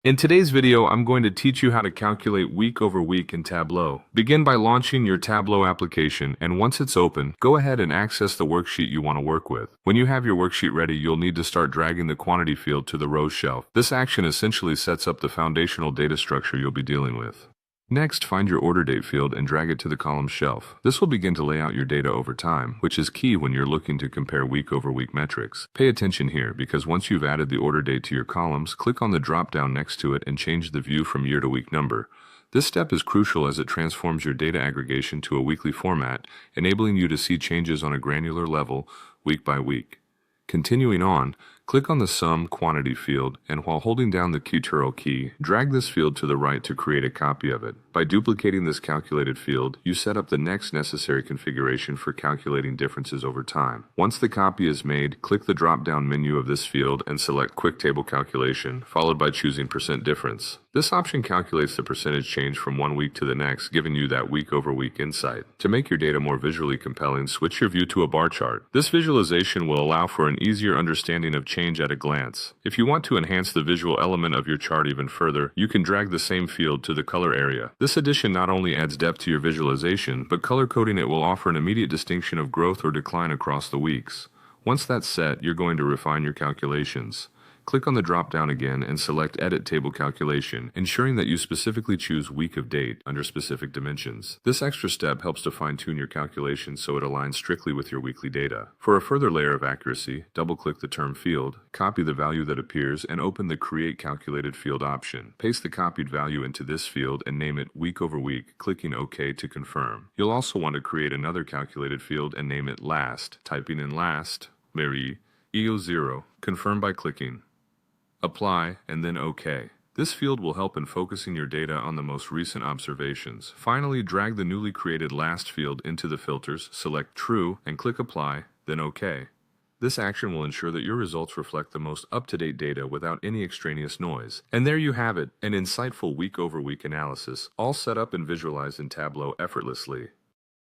In today's video, I'm going to teach you how to calculate week over week in Tableau. Begin by launching your Tableau application, and once it's open, go ahead and access the worksheet you want to work with. When you have your worksheet ready, you'll need to start dragging the quantity field to the rows shelf. This action essentially sets up the foundational data structure you'll be dealing with. Next, find your order date field and drag it to the column shelf. This will begin to lay out your data over time, which is key when you're looking to compare week over week metrics. Pay attention here, because once you've added the order date to your columns, click on the drop-down next to it and change the view from year to week number. This step is crucial as it transforms your data aggregation to a weekly format, enabling you to see changes on a granular level, week by week. Continuing on, click on the Sum Quantity field, and while holding down the Ctrl key, drag this field to the right to create a copy of it. By duplicating this calculated field, you set up the next necessary configuration for calculating differences over time. Once the copy is made, click the drop-down menu of this field and select Quick Table Calculation, followed by choosing Percent Difference. This option calculates the percentage change from one week to the next, giving you that week over week insight. To make your data more visually compelling, switch your view to a bar chart. This visualization will allow for an easier understanding of change at a glance. If you want to enhance the visual element of your chart even further, you can drag the same field to the color area. This addition not only adds depth to your visualization, but color coding it will offer an immediate distinction of growth or decline across the weeks. Once that's set, you're going to refine your calculations. Click on the drop-down again and select Edit Table Calculation, ensuring that you specifically choose week of date under specific dimensions. This extra step helps to fine-tune your calculations so it aligns strictly with your weekly data. For a further layer of accuracy, double-click the term field, copy the value that appears, and open the Create Calculated Field option. Paste the copied value into this field and name it week over week, clicking OK to confirm. You'll also want to create another calculated field and name it last, typing in last, Mary, EO0, confirm by clicking Apply, and then OK. This field will help in focusing your data on the most recent observations. Finally, drag the newly created last field into the filters, select True, and click Apply, then OK. This action will ensure that your results reflect the most up-to-date data without any extraneous noise. And there you have it, an insightful week-over-week analysis, all set up and visualized in Tableau effortlessly.